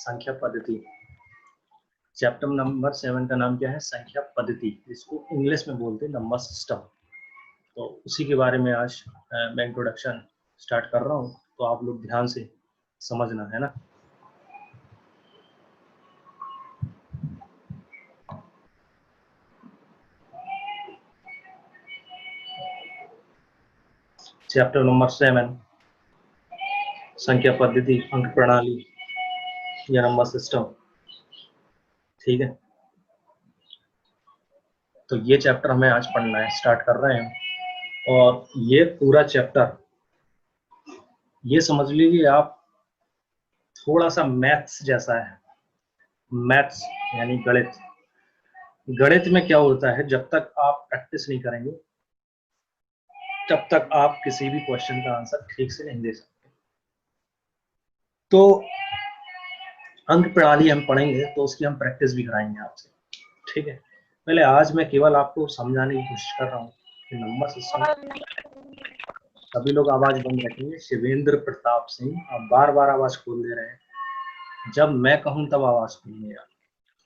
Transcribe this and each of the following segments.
संख्या पद्धति। Chapter number 7 का नाम क्या है? संख्या पद्धति, जिसको इंग्लिश में बोलते हैं नंबर सिस्टम। तो उसी के बारे में आज मैं इंट्रोडक्शन स्टार्ट कर रहा हूँ, तो आप लोग ध्यान से समझना है ना। चैप्टर नंबर 7 संख्या पद्धति, अंक प्रणाली या नंबर सिस्टम। ठीक है, तो ये चैप्टर हमें आज पढ़ना है, स्टार्ट कर रहे हैं। और ये पूरा चैप्टर ये समझ लीजिए आप थोड़ा सा मैथ्स जैसा है। मैथ्स यानी गणित। गणित में क्या होता है, जब तक आप प्रैक्टिस नहीं करेंगे तब तक आप किसी भी क्वेश्चन का आंसर ठीक से नहीं दे सकते। तो अंक प्रणाली हम पढ़ेंगे तो उसकी हम प्रैक्टिस भी कराएंगे आपसे। ठीक है, पहले आज मैं केवल आपको समझाने की कोशिश कर रहा हूँ कि नंबर सिस्टम। सभी लोग आवाज बंद रखेंगे। शिवेंद्र प्रताप सिंह, आप बार बार आवाज खोल दे रहे हैं, जब मैं कहूँ तब आवाज खोलिएगा।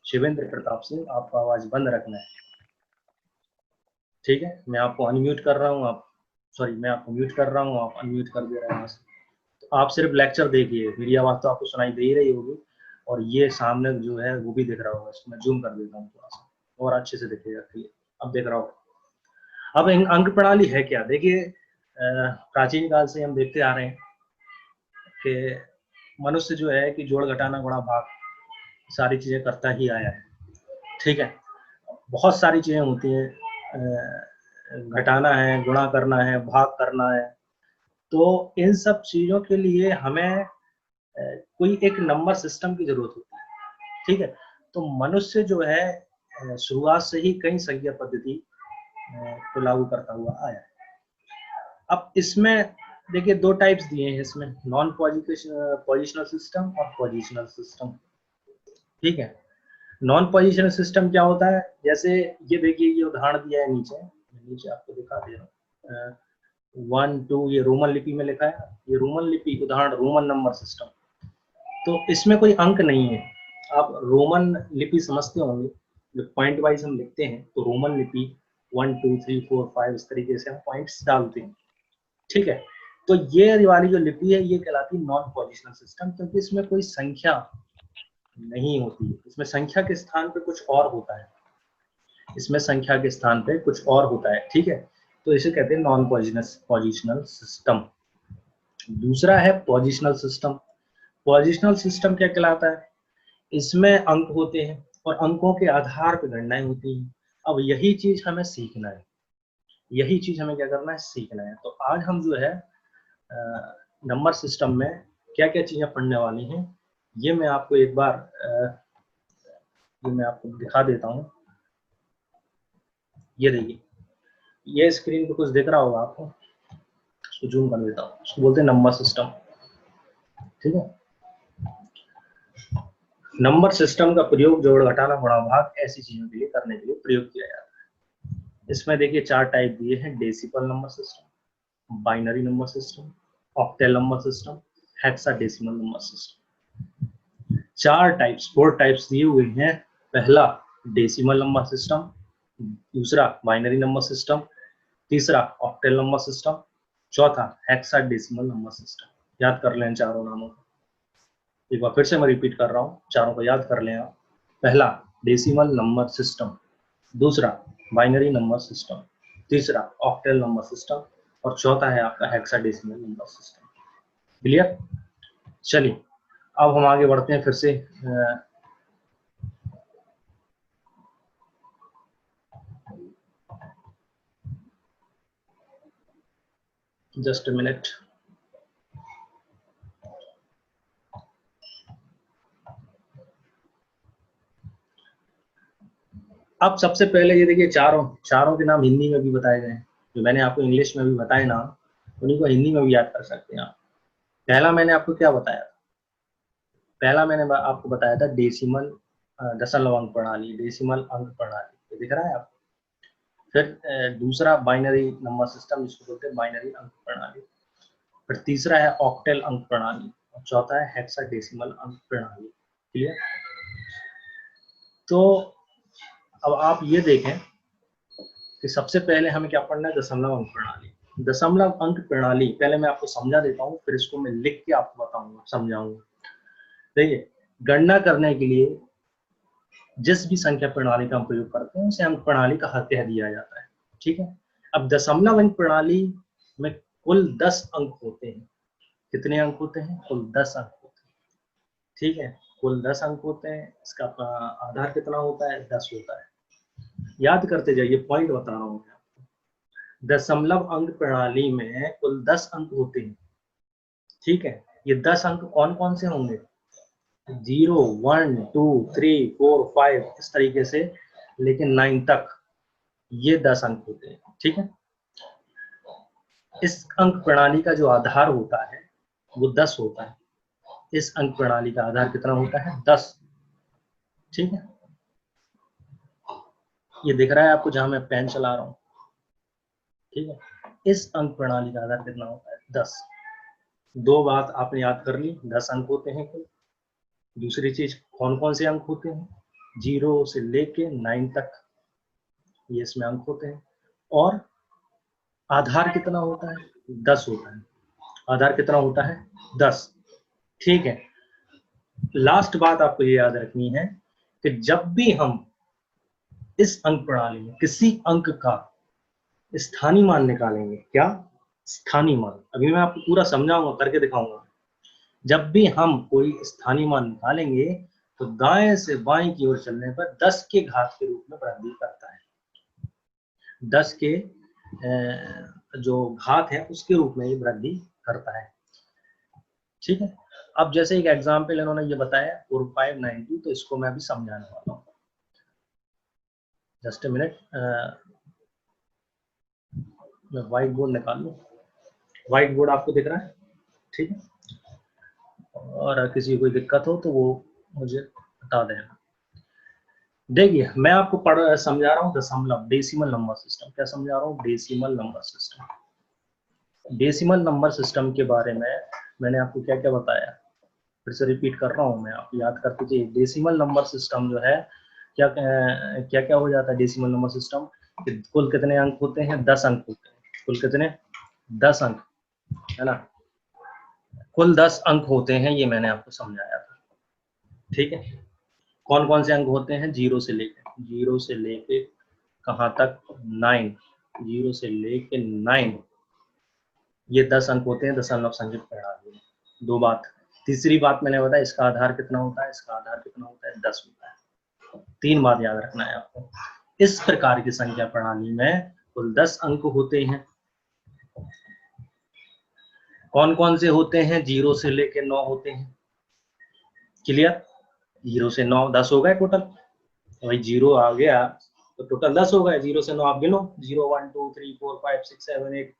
शिवेंद्र प्रताप सिंह, आपको आवाज बंद रखना है। ठीक है, मैं आपको अनम्यूट कर रहा हूँ, मैं आपको म्यूट कर रहा हूँ, आप अनम्यूट कर दे रहे हैं। तो आप सिर्फ लेक्चर देखिए, मेरी आवाज तो आपको सुनाई दे ही रही होगी और ये सामने जो है वो भी दिख रहा होगा। इसको मैं जूम कर देता हूँ थोड़ा सा और अच्छे से दिखेगा। अब देख रहा हूँ। अब अंक प्रणाली है क्या? देखिए, प्राचीन काल से हम देखते आ रहे हैं कि मनुष्य जो है कि जोड़ घटाना गुणा भाग सारी चीजें करता ही आया है। ठीक है, बहुत सारी चीजें होती हैं, घटाना है, गुणा करना है, भाग करना है। तो इन सब चीजों के लिए हमें कोई एक नंबर सिस्टम की जरूरत होती है। ठीक है, तो मनुष्य जो है शुरुआत से ही कई संख्या पद्धति को लागू करता हुआ आया है। अब इसमें देखिए दो टाइप्स दिए हैं इसमें, नॉन पोजिशनल सिस्टम और पोजिशनल सिस्टम। ठीक है, नॉन पोजिशनल सिस्टम क्या होता है? जैसे ये देखिए, ये उदाहरण दिया है नीचे आपको दिखा दे रहा हूँ। 1 2 ये रोमन लिपि में लिखा है। ये रोमन लिपि उदाहरण रोमन नंबर सिस्टम। तो इसमें कोई अंक नहीं है। आप रोमन लिपि समझते होंगे, जो पॉइंट वाइज हम लिखते हैं, तो रोमन लिपि 1 2 3 4 5 इस तरीके से हम पॉइंट्स डालते हैं। ठीक है, तो ये वाली जो लिपि है ये कहलाती है नॉन पोजिशनल सिस्टम, क्योंकि इसमें कोई संख्या नहीं होती है। इसमें संख्या के स्थान पे कुछ और होता है। इसमें संख्या के स्थान पे कुछ और होता है। ठीक है, तो इसे कहते हैं नॉन पोजिशनल सिस्टम। दूसरा है पोजिशनल सिस्टम। पोजिशनल सिस्टम क्या कहलाता है? इसमें अंक होते हैं और अंकों के आधार पर गणनाएं होती हैं। अब यही चीज हमें सीखना है, यही चीज हमें क्या करना है? सीखना है। तो आज हम जो है नंबर सिस्टम में क्या क्या चीजें पढ़ने वाली हैं, ये मैं आपको एक बार ये मैं आपको दिखा देता हूँ। ये देखिए, ये स्क्रीन पे कुछ दिख रहा होगा आपको, इसको जूम कर देता हूँ। इसको बोलते हैं नंबर सिस्टम। ठीक है, नंबर सिस्टम का प्रयोग जोड़ घटाना गुणा भाग ऐसी चीजों के लिए करने के लिए प्रयोग किया जाता है। इसमें देखिए 4 टाइप दिए हैं: decimal number system, binary number system, octal number system, hexadecimal number system. 4 types दिए हुए हैं। पहला डेसिमल नंबर सिस्टम, दूसरा बाइनरी नंबर सिस्टम, तीसरा ऑक्टल नंबर सिस्टम, चौथा हेक्साडेसिमल नंबर सिस्टम। याद कर लें चारों नामों को। एक बार फिर से मैं रिपीट कर रहा हूँ, चारों को याद कर लें आप। पहला डेसिमल नंबर सिस्टम, दूसरा बाइनरी नंबर सिस्टम, तीसरा ऑक्टल नंबर सिस्टम और चौथा है आपका हेक्साडेसिमल नंबर सिस्टम। क्लियर? चलिए अब हम आगे बढ़ते हैं फिर से। Just a minute. अब सबसे पहले ये देखिए, चारों के नाम हिंदी में भी बताए गए हैं। जो मैंने आपको इंग्लिश में भी बताए नाम, उन्हीं को हिंदी में भी याद कर सकते हैं आप। पहला मैंने आपको क्या बताया था? पहला मैंने आपको बताया था डेसिमल दशमलव अंक प्रणाली, डेसिमल अंक प्रणाली। ये दिख रहा है आपको? फिर दूसरा बाइनरी नंबर सिस्टम, जिसको बोलते हैं बाइनरी अंक प्रणाली। फिर तीसरा है ऑक्टल अंक प्रणाली और चौथा है हेक्साडेसिमल अंक प्रणाली। क्लियर? तो अब आप ये देखें कि सबसे पहले हमें क्या पढ़ना है, दशमलव अंक प्रणाली। दशमलव अंक प्रणाली पहले मैं आपको समझा देता हूँ, फिर इसको मैं लिख के आपको बताऊंगा, समझाऊंगा। देखिए, गणना करने के लिए जिस भी संख्या प्रणाली का हम प्रयोग करते हैं उसे अंक प्रणाली का कह दिया जाता है, ठीक है। अब दशमलव अंक प्रणाली में कुल 10 अंक होते हैं। कितने अंक होते हैं? कुल 10 अंक होते हैं, ठीक है। कुल 10 अंक होते हैं। इसका आधार कितना होता है? 10 होता है। याद करते जाइए, पॉइंट बता रहा हूँ मैं आपको। दशमलव अंक प्रणाली में कुल 10 अंक होते हैं, ठीक है। ये 10 अंक कौन कौन से होंगे? 0, 1, 2, 3, 4, 5 इस तरीके से लेकिन 9 तक ये 10 अंक होते हैं, ठीक है। इस अंक प्रणाली का जो आधार होता है वो 10 होता है। इस अंक प्रणाली का आधार कितना होता है? 10, ठीक है। ये दिख रहा है आपको जहां मैं पेन चला रहा हूँ, ठीक है। इस अंक प्रणाली का आधार कितना होता है? 10। दो बात आपने याद कर ली, 10 अंक होते हैं कुल। दूसरी चीज, कौन कौन से अंक होते हैं? 0 से लेके 9 तक ये इसमें अंक होते हैं। और आधार कितना होता है? 10 होता है। आधार कितना होता है? 10, ठीक है। लास्ट बात आपको ये याद रखनी है कि जब भी हम इस अंक प्रणाली में किसी अंक का स्थानीय मान निकालेंगे, क्या? स्थानीय मान। अभी मैं आपको पूरा समझाऊंगा, करके दिखाऊंगा। जब भी हम कोई स्थानीय मान निकालेंगे तो दाएं से बाएं की ओर चलने पर 10 के घात के रूप में वृद्धि करता है। 10 के जो घात है उसके रूप में ये वृद्धि करता है, ठीक है। अब जैसे एक एग्जाम्पल इन्होंने ये बताया 4592, तो इसको मैं अभी समझाने वाला हूँ। जस्ट ए मिनट, मैं व्हाइट बोर्ड निकाल लूँ। व्हाइट बोर्ड आपको दिख रहा है, ठीक है। और किसी को कोई दिक्कत हो तो वो मुझे बता देना। देखिए, मैं आपको समझा रहा हूँ दशमलव, डेसिमल नंबर सिस्टम। क्या समझा रहा हूँ? Decimal number system. Decimal number system के बारे में मैंने आपको क्या क्या बताया, फिर से रिपीट कर रहा हूँ मैं, आप याद करते जाइए। डेसिमल नंबर सिस्टम जो है, क्या क्या क्या हो जाता है डेसिमल नंबर सिस्टम? कुल कितने अंक होते हैं? 10 अंक होते हैं। कुल कितने? 10 अंक, है ना। कुल 10 अंक होते हैं, ये मैंने आपको समझाया था, ठीक है। कौन कौन से अंक होते हैं? 0 से लेके कहाँ तक? 9। 0 से लेके 9, ये 10 अंक होते हैं दशमलव संख्या प्रणाली में। दो बात। तीसरी बात मैंने बताया, इसका आधार कितना होता है? इसका आधार कितना होता है? 10 होता है। 3 बात याद रखना है आपको। इस प्रकार की संख्या प्रणाली में कुल 10 अंक होते हैं। कौन कौन से होते हैं? 0 से लेके 9 होते हैं। क्लियर? 0 से 9 10 हो गए टोटल। भाई 0 आ गया तो टोटल 10 हो गए। 0 से 9 आप गिनो, 0 1 2 3 4 5 6 7 8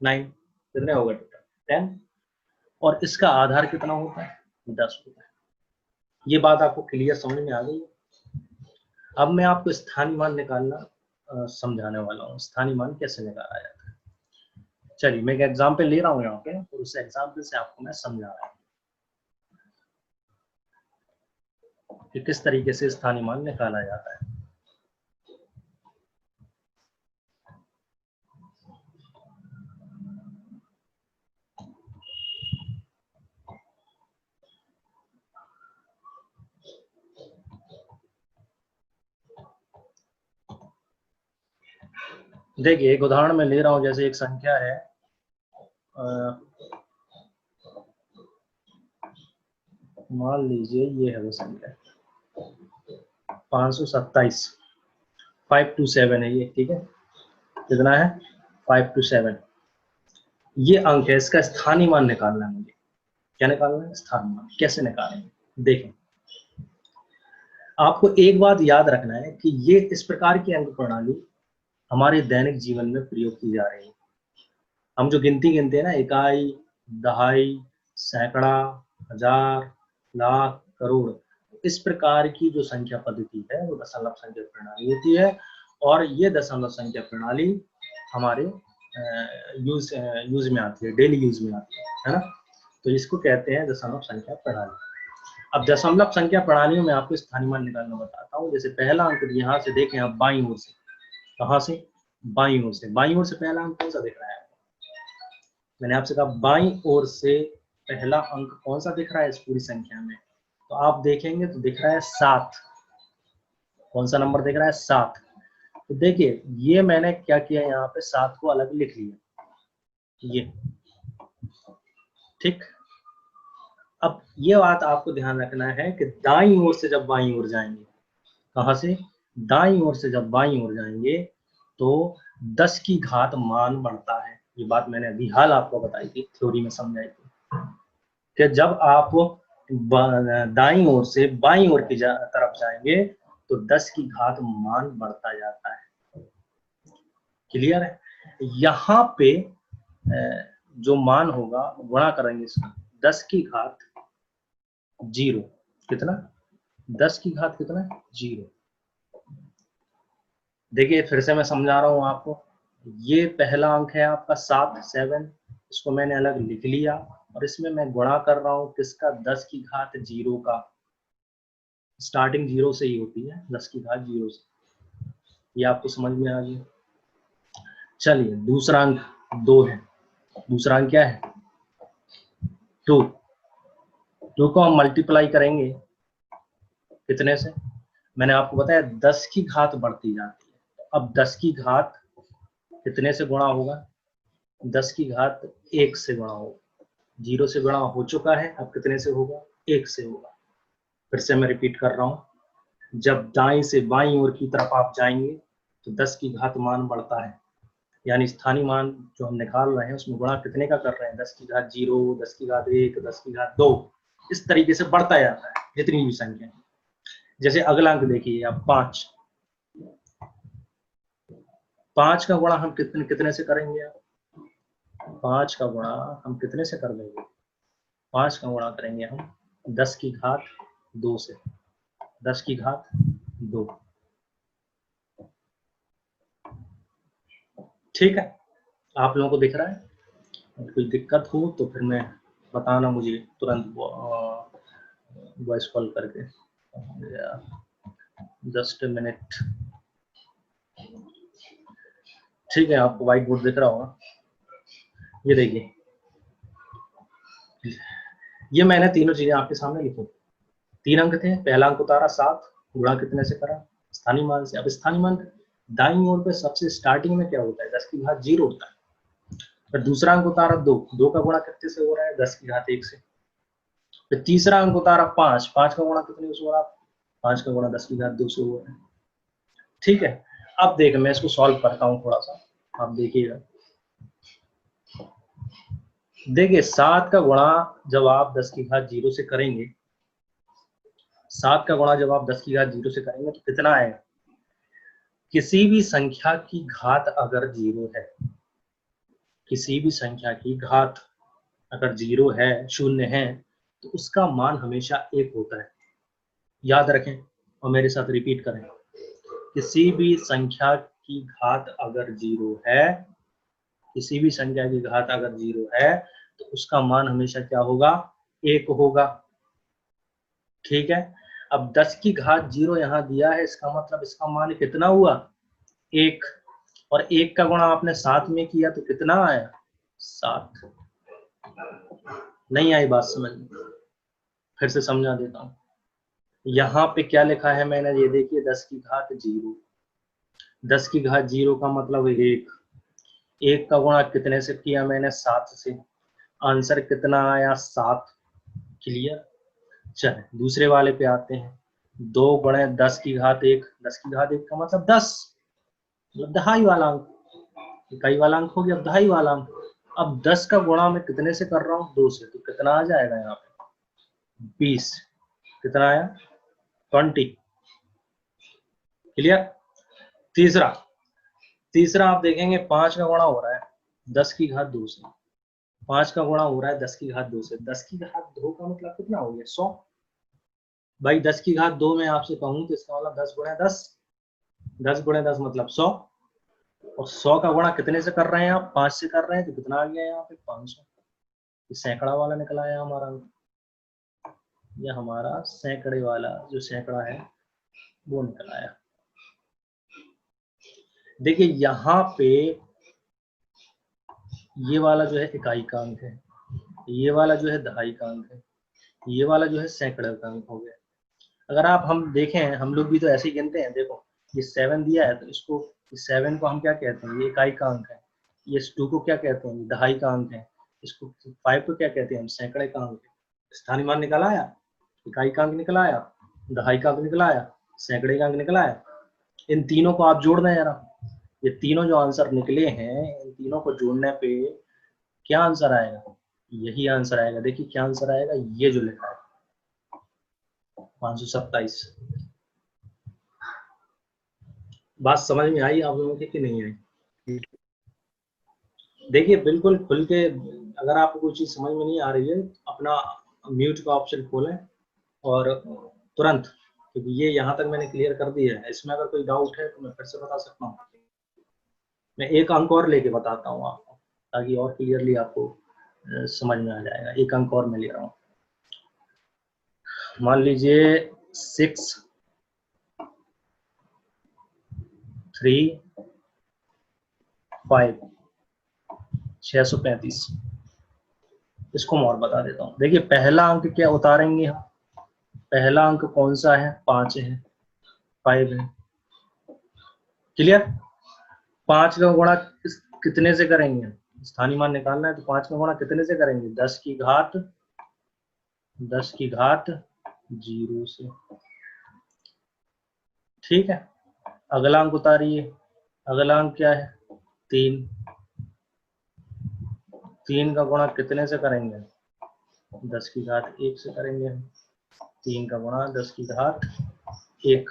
9, कितने हो गए टोटल? 10। और इसका आधार कितना होता है? 10 होता है। ये बात आपको क्लियर समझ में आ गई? अब मैं आपको स्थानीय मान निकालना समझाने वाला हूँ। स्थानीय मान कैसे निकाला जाता है। चलिए, मैं एक एग्जाम्पल ले रहा हूँ यहाँ पे, और उस एग्जाम्पल से आपको मैं समझा रहा हूँ कि किस तरीके से स्थानीय मान निकाला जाता है। देखिए, एक उदाहरण मैं ले रहा हूँ। जैसे एक संख्या है मान लीजिए ये है वो संख्या 527, 527 है ये, ठीक है। कितना है? 527। ये अंक है, इसका स्थानीय मान निकालना है मुझे। क्या निकालना है? स्थानीय मान। कैसे निकालेंगे? देखें, आपको एक बात याद रखना है कि ये इस प्रकार की अंक प्रणाली हमारे दैनिक जीवन में प्रयोग की जा रही है। हम जो गिनती गिनते हैं ना, इकाई, दहाई, सैकड़ा, हजार, लाख, करोड़, इस प्रकार की जो संख्या पद्धति है वो दशमलव संख्या प्रणाली होती है। और ये दशमलव संख्या प्रणाली हमारे यूज में आती है, डेली यूज में आती है ना। तो इसको कहते हैं दशमलव संख्या प्रणाली। अब दशमलव संख्या प्रणालियों में आपको स्थानीय मान निकालना बताता हूँ। जैसे पहला अंक यहाँ से देखें आप बाईं ओर से, कहाँ से? बाईं ओर से। बाईं ओर से पहला अंक कौन सा दिख रहा है? मैंने आपसे कहा बाईं ओर से पहला अंक कौन सा दिख रहा है इस पूरी संख्या में? तो आप देखेंगे तो दिख रहा है 7। कौन सा नंबर दिख रहा है? 7। तो देखिए ये मैंने क्या किया, यहाँ पे 7 को अलग लिख लिया, ये ठीक। अब ये बात आपको ध्यान रखना है कि दाईं ओर से जब बाईं ओर जाएंगे, कहां से? दाईं ओर से जब बाईं ओर जाएंगे तो 10 की घात मान बढ़ता है। ये बात मैंने अभी हाल आपको बताई थी, थ्योरी में समझाई थी कि जब आप दाईं ओर से बाईं ओर की तरफ जाएंगे तो 10 की घात मान बढ़ता जाता है। क्लियर है? यहाँ पे जो मान होगा गुणा करेंगे इसका 10 की घात 0। कितना? 10 की घात कितना? 0। देखिए फिर से मैं समझा रहा हूं आपको। ये पहला अंक है आपका 7, इसको मैंने अलग लिख लिया और इसमें मैं गुणा कर रहा हूं किसका? 10 की घात 0 का। स्टार्टिंग 0 से ही होती है, 10 की घात 0 से। ये आपको समझ में आ गया? चलिए दूसरा अंक 2 है। दूसरा अंक क्या है? 2। 2 को हम मल्टीप्लाई करेंगे कितने से? मैंने आपको बताया 10 की घात बढ़ती जाती है। अब 10 की घात कितने से गुणा होगा? 10 की घात 1 से गुणा होगा। 0 से गुणा हो चुका है, अब कितने से होगा? 1 से होगा। फिर से मैं रिपीट कर रहा हूं, जब दाएं से बाईं ओर की तरफ आप जाएंगे तो 10 की घात मान बढ़ता है, यानी स्थानीय मान जो हम निकाल रहे हैं उसमें गुणा कितने का कर रहे हैं? 10 की घात 0, 10 की घात 1, 10 की घात 2, इस तरीके से बढ़ता जाता है जितनी भी संख्या है। जैसे अगला अंक देखिए आप 5। 5 का गुणा हम कितने से करेंगे? 5 का गुणा हम कितने से कर लेंगे? 5 का गुणा करेंगे हम 10 की घात 2 से। 10 की घात 2। ठीक है, आप लोगों को दिख रहा है? कोई दिक्कत हो तो फिर मैं बताना मुझे तुरंत वॉइस कॉल करके। Just a minute. ठीक है, आपको व्हाइट बोर्ड दिख रहा होगा। ये देखिए, ये मैंने तीनों चीजें आपके सामने लिखी। 3 अंक थे, पहला अंक उतारा 7, गुणा कितने से करा? स्थानीय मान से। अब स्थानीय मान दाईं ओर पे सबसे स्टार्टिंग में क्या होता है? 10 की घात 0 होता है। फिर दूसरा अंक उतारा 2, 2 का गुणा कितने से हो रहा है? 10 की घात 1 से। फिर तीसरा अंक उतारा 5, 5 का गुणा कितने से हो रहा है? 5 का गुणा 10 की घात 2 से हो रहा है। ठीक है, अब देख मैं इसको सॉल्व करता हूँ थोड़ा सा, आप देखिएगा। देखिए 7 का गुणा जब आप 10 की घात 0 से करेंगे, 7 का गुणा जब आप 10 की घात 0 से करेंगे तो कितना आएगा? किसी भी संख्या की घात अगर 0 है, किसी भी संख्या की घात अगर 0 है, 0 है, तो उसका मान हमेशा 1 होता है। याद रखें और मेरे साथ रिपीट करें। किसी भी संख्या की घात अगर 0 है, किसी भी संख्या की घात अगर 0 है तो उसका मान हमेशा क्या होगा? 1 होगा। ठीक है, अब 10 की घात 0 यहाँ दिया है, इसका मतलब इसका मान कितना हुआ? 1। और 1 का गुणा आपने 7 में किया तो कितना आया? 7। नहीं आई बात समझ में? फिर से समझा देता हूँ। यहाँ पे क्या लिखा है मैंने, ये देखिए 10 की घात 0। 10 की घात 0 का मतलब 1। 1 का गुणा कितने से किया मैंने? 7 से। आंसर कितना आया? 7। क्लियर? चले दूसरे वाले पे आते हैं। 2 गुणे 10 की घात 1। 10 की घात 1 का मतलब 10, मतलब दहाई वाला अंक। इकाई वाला अंक हो गया, अब दहाई वाला अंक। अब 10 का गुणा मैं कितने से कर रहा हूँ? 2 से, तो कितना आ जाएगा यहाँ पे? 20। कितना आया? 20। क्लियर? तीसरा आप देखेंगे 5 का गुणा हो रहा है 10 की घात 2 से। 5 का गुणा हो रहा है 10 की घात 2 से। 10 की घात 2 का मतलब कितना हो गया? 100। भाई 10 की घात 2 में आपसे कहूँ तो इसका मतलब 10 गुणे 10। 10 गुणे 10 मतलब 100। और 100 का गुणा कितने से कर रहे हैं आप? 5 से कर रहे हैं, तो कितना आ गया यहाँ पे? 500। सैकड़ा वाला निकला है हमारा। ये हमारा सैकड़े वाला जो सैकड़ा है वो निकल आया। देखिए यहाँ पे ये वाला जो है इकाई का अंक है, ये वाला जो है दहाई का अंक है, ये वाला जो है सैकड़े का अंक हो गया। अगर आप हम देखें, हम लोग भी तो ऐसे ही गिनते हैं। देखो ये 7 दिया है तो इसको 7 को हम क्या कहते हैं, ये इकाई का अंक है। ये 2 को क्या कहते हैं, दहाई का अंक है। इसको 5 को क्या कहते हैं, हम सैकड़े का अंक है। स्थानीय मान निकल आया, इकाई का अंक निकल आया, दहाई का अंक निकल आया, सैकड़े का अंक निकल आया। इन तीनों को आप जोड़ दें जरा, ये तीनों जो आंसर निकले हैं इन तीनों को जोड़ने पे क्या आंसर आएगा, यही आंसर आएगा। देखिए क्या आंसर आएगा, ये जो लिखा है 527। बात समझ में आई आप लोगों के कि नहीं आई? देखिए बिल्कुल खुल के, अगर आपको कोई चीज समझ में नहीं आ रही है अपना म्यूट का ऑप्शन खोलें और तुरंत, क्योंकि ये यहाँ तक मैंने क्लियर कर दिया है। इसमें अगर कोई डाउट है तो मैं फिर से बता सकता हूँ। मैं एक अंक और लेके बताता हूँ आपको, ताकि और क्लियरली आपको समझ में आ जाएगा। एक अंक और मैं ले रहा हूँ, मान लीजिए 6 3 5 635। इसको मैं और बता देता हूँ। देखिए पहला अंक क्या उतारेंगे हम, पहला अंक कौन सा है, 5 है, 5 है, क्लियर। 5 का गुणा कितने से करेंगे, स्थानीय मान निकालना है तो 5 का गुणा कितने से करेंगे, 10 की घात 0 से, ठीक है। अगला अंक उतारिए, अगला अंक क्या है, 3, 3 का गुणा कितने से करेंगे, 10 की घात 1 से करेंगे। 3 का गुणा 10 की घात 1।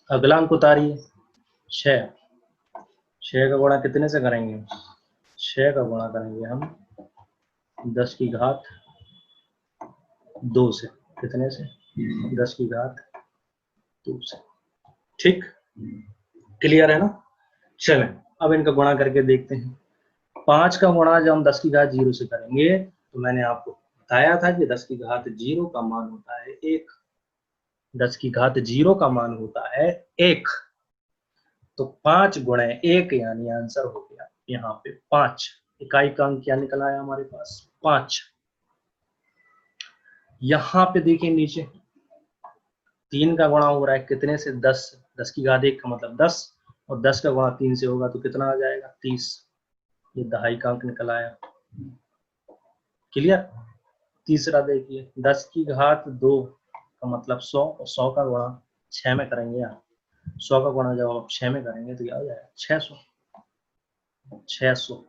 अगला अंक उतारिए 6, 6 का गुणा कितने से करेंगे, 6 का गुणा करेंगे हम 10 की घात 2 से, कितने से, 10 की घात 2 से, ठीक, क्लियर है ना। चलें अब इनका गुणा करके देखते हैं। 5 का गुणा जब हम 10 की घात 0 से करेंगे तो मैंने आपको बताया था कि 10 की घात 0 का मान होता है 1, 10 की घात 0 का मान होता है 1, तो 5 गुणे 1 यानी आंसर हो गया यहाँ पे 5। इकाई का अंक क्या निकल आया हमारे पास, 5। यहाँ पे देखिए नीचे 3 का गुणा हो रहा है कितने से, 10, 10 की घात 1 का मतलब 10, और 10 का गुणा 3 से होगा तो कितना आ जाएगा, 30। ये दहाई का अंक निकल आया, क्लियर। तीसरा देखिए 10 की घात 2 का मतलब 100, और 100 का गुणा 6 में करेंगे, यहाँ 100 का गुणा जब आप 6 में करेंगे तो क्या हो जाएगा, 600, 600।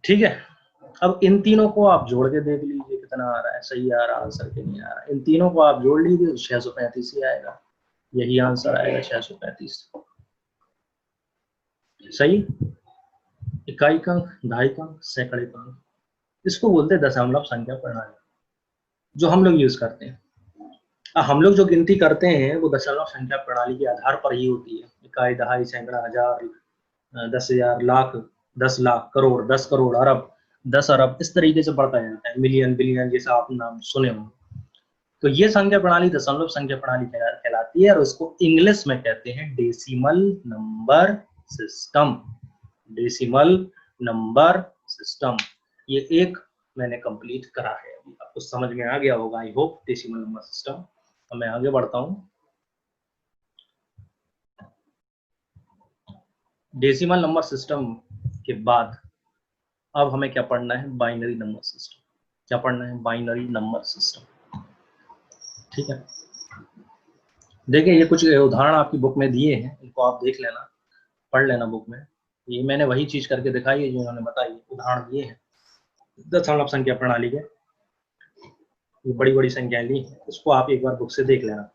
ठीक है। अब इन तीनों को आप जोड़ के देख लीजिए कितना आ रहा है, सही आ रहा है आंसर के नहीं आ रहा है। इन तीनों को आप जोड़ लीजिए तो 635 ही आएगा, यही आंसर आएगा 635। सही, इकाई का अंक, दहाई का अंक, सैकड़े का अंक, इसको बोलते हैं दशमलव संख्या प्रणाली, जो हम लोग यूज करते हैं। हम लोग जो गिनती करते हैं वो दशमलव संख्या प्रणाली के आधार पर ही होती है। इकाई, दहाई, सैकड़ा, हजार, 10,000, लाख, 10 लाख, करोड़, 10 करोड़, अरब, 10 अरब, इस तरीके से बढ़ता जाता है, मिलियन, बिलियन, जैसा आप नाम सुने होंगे। तो ये संख्या प्रणाली दशमलव संख्या प्रणाली कहलाती है, और उसको इंग्लिश में कहते हैं decimal number system, decimal number system. ये एक मैंने कंप्लीट करा है, अभी आपको समझ में आ गया होगा I hope, decimal number system. अब मैं आगे बढ़ता हूँ। डेसिमल नंबर सिस्टम के बाद अब हमें क्या पढ़ना है, बाइनरी नंबर सिस्टम। क्या पढ़ना है, बाइनरी नंबर सिस्टम, ठीक है। देखिए ये कुछ उदाहरण आपकी बुक में दिए हैं, इनको आप देख लेना, पढ़ लेना बुक में। ये मैंने वही चीज करके दिखाई है जो इन्होंने बताई, उदाहरण दिए हैं दशमलव संख्या प्रणाली के, ये बड़ी बड़ी संख्याएं ली हैं, इसको आप एक बार बुक से देख लेना,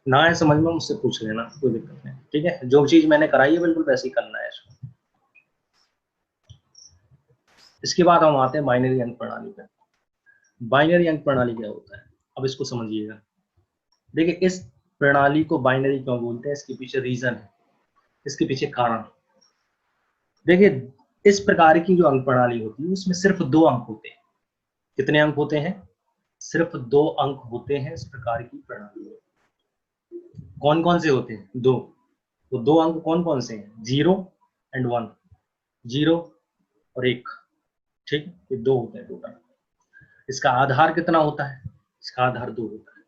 ना है समझ में मुझसे पूछ लेना, कोई दिक्कत नहीं, ठीक है। जो चीज मैंने कराई है बिल्कुल वैसे ही करना है इसको। इसके बाद हम आते हैं बाइनरी अंक प्रणाली पे। बाइनरी अंक प्रणाली क्या होता है, अब इसको समझिएगा। देखिए इस प्रणाली को बाइनरी क्यों बोलते हैं, इसके पीछे रीजन है, इसके पीछे कारण। देखिए इस प्रकार की जो अंक प्रणाली होती है उसमें सिर्फ 2 अंक होते हैं। कितने अंक होते हैं? सिर्फ 2 अंक होते हैं इस प्रकार की प्रणाली में। कौन कौन से होते हैं? 2। तो 2 अंक कौन कौन से हैं? 0 एंड 1, 0 और 1। ठीक, ये 2 होते हैं टोटल। इसका आधार कितना होता है? इसका आधार 2 होता है।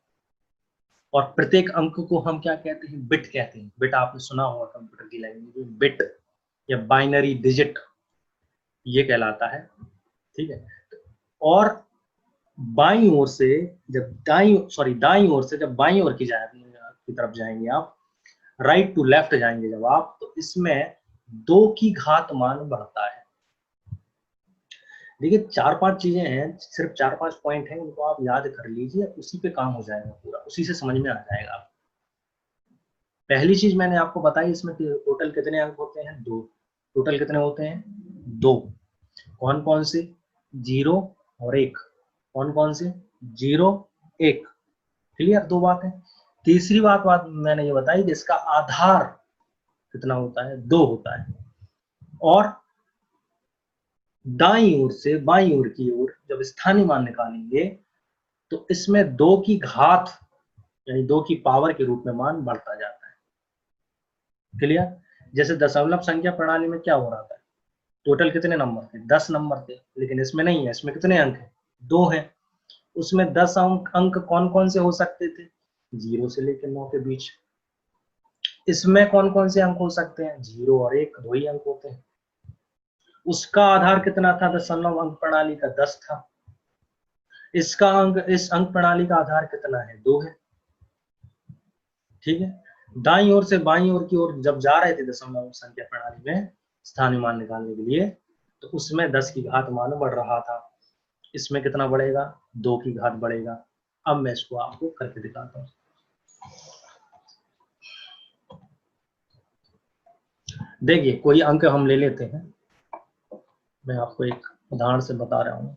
और प्रत्येक अंक को हम क्या कहते हैं? बिट कहते हैं। बिट आपने सुना होगा कंप्यूटर की लैंग्वेज में, बिट या बाइनरी डिजिट ये कहलाता है। ठीक है, और बाईं ओर से जब दाईं ओर से जब बाईं ओर की तरफ जाएंगे आप, राइट टू लेफ्ट जाएंगे जब आप, तो इसमें 2 की घात मान बढ़ता है। देखिए 4-5 चीजें हैं, सिर्फ 4-5 पॉइंट हैं, उनको आप याद कर लीजिए, उसी पे काम हो जाएगा पूरा, उसी से समझ में आ जाएगा। पहली चीज मैंने आपको बताई, इसमें टोटल कितने अंक होते हैं? 2। टोटल कितने होते हैं? 2। कौन कौन से? 0 और 1। कौन कौन से? 0, 1। क्लियर? 2 बात है। तीसरी बात मैंने ये बताई कि इसका आधार कितना होता है? 2 होता है। और दाईं ओर से बाईं ओर की ओर जब स्थानीय मान निकालेंगे तो इसमें 2 की घात यानी 2 की पावर के रूप में मान बढ़ता जाता है। क्लियर? जैसे दशमलव संख्या प्रणाली में क्या हो रहा था? टोटल कितने नंबर थे? 10 नंबर थे, लेकिन इसमें नहीं है। इसमें कितने अंक हैं? 2 हैं। उसमें 10 अंक कौन कौन से हो सकते थे? 0 से लेकर 9 के बीच। इसमें कौन कौन से अंक हो सकते हैं? 0 और 1, 2 ही अंक होते हैं। उसका आधार कितना था? दशमलव अंक प्रणाली का 10 था। इस अंक प्रणाली का आधार कितना है? 2 है। ठीक है, दाईं ओर से बाईं ओर की ओर जब जा रहे थे दशमलव संख्या प्रणाली में स्थानीय मान निकालने के लिए, तो उसमें 10 की घात मान बढ़ रहा था। इसमें कितना बढ़ेगा? 2 की घात बढ़ेगा। अब मैं इसको आपको करके दिखाता हूँ। देखिए कोई अंक हम ले लेते हैं, मैं आपको एक उदाहरण से बता रहा हूँ।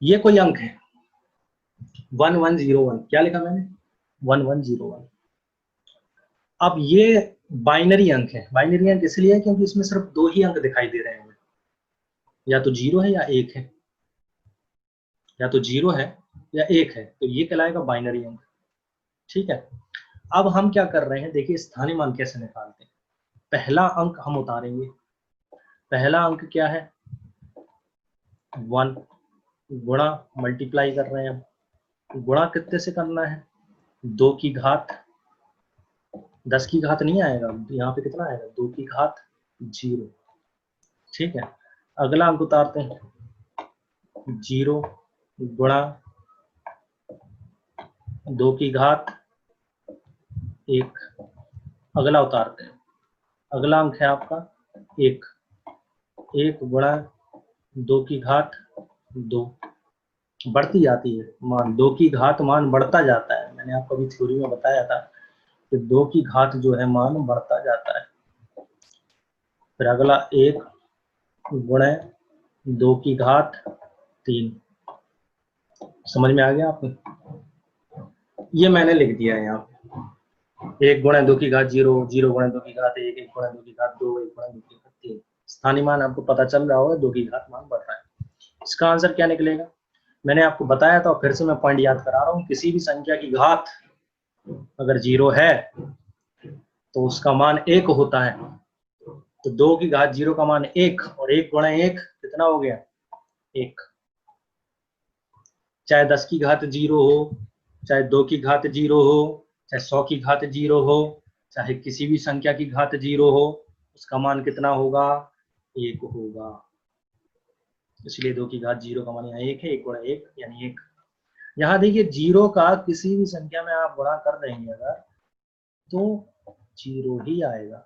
ये कोई अंक है 1101। क्या लिखा मैंने? 1101। अब ये बाइनरी अंक है। बाइनरी अंक इसलिए है क्योंकि इसमें सिर्फ 2 ही अंक दिखाई दे रहे हैं, या तो 0 है या 1 है, या तो 0 है या 1 है, तो ये कहलाएगा बाइनरी अंक। ठीक है, अब हम क्या कर रहे हैं, देखिए स्थानीय मान कैसे निकालते हैं। पहला अंक हम उतारेंगे। पहला अंक क्या है? 1 गुणा मल्टीप्लाई कर रहे हैं हम। गुणा कितने से करना है? 2 की घात, 10 की घात नहीं आएगा यहाँ पे, कितना आएगा? 2 की घात 0। ठीक है, अगला अंक उतारते हैं। 0 गुणा 2 की घात 1। अगला उतारते हैं। अगला अंक है आपका 1। 1 गुणा 2 की घात 2। बढ़ती जाती है मान, 2 की घात मान बढ़ता जाता है। मैंने आपको अभी थ्योरी में बताया था कि 2 की घात जो है मान बढ़ता जाता है। फिर अगला 1 गुणे 2 की घात 3। समझ में आ गया आपको? ये मैंने लिख दिया है यहाँ। 1 गुणे 2 की घात 0, 0 गुणे 2 की घात 1, 1 गुणे 2 की घात 2, 1 गुणे 2 की घात 3। स्थानीय मान आपको पता चल रहा होगा, 2 की घात मान बढ़ रहा है। इसका आंसर क्या निकलेगा? मैंने आपको बताया था, फिर से मैं पॉइंट याद करा रहा हूँ। किसी भी संख्या की घात अगर 0 है तो उसका मान 1 होता है। तो 2 की घात 0 का मान 1, और 1 गुणे 1 कितना हो गया? 1। चाहे 10 की घात 0 हो, चाहे 2 की घात 0 हो, चाहे 100 की घात 0 हो, चाहे किसी भी संख्या की घात 0 हो, उसका मान कितना होगा? 1 होगा। इसलिए 2 की घात 0 का मान यहाँ 1 है। 1 गुणा 1 यानी 1। यहाँ देखिए 0 का किसी भी संख्या में आप गुणा कर देंगे अगर, तो 0 ही आएगा।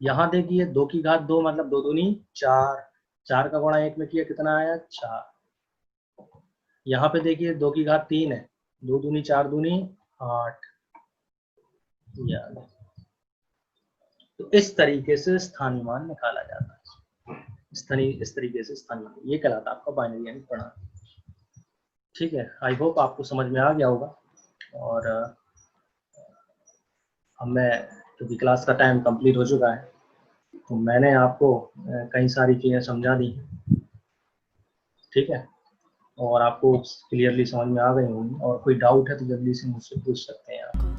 यहाँ देखिए 2 की घात 2 मतलब 2 दूनी 4। 4 का गुणा 1 में किया, कितना आया? 4। यहाँ पे देखिए 2 की घात 3 है, 2 दूनी 4 दूनी 8। तो इस तरीके से स्थानीय मान निकाला जाता है। इस तरीके से स्थानीय मान, ये कहलाता है आपका बाइनरी अंक प्रणाली। ठीक है, आई होप आपको समझ में आ गया होगा। और अब मैं क्योंकि क्लास का टाइम कंप्लीट हो चुका है। तो मैंने आपको कई सारी चीज़ें समझा दी, ठीक है, और आपको क्लियरली समझ में आ गई होंगी। और कोई डाउट है तो जल्दी से मुझसे पूछ सकते हैं आप।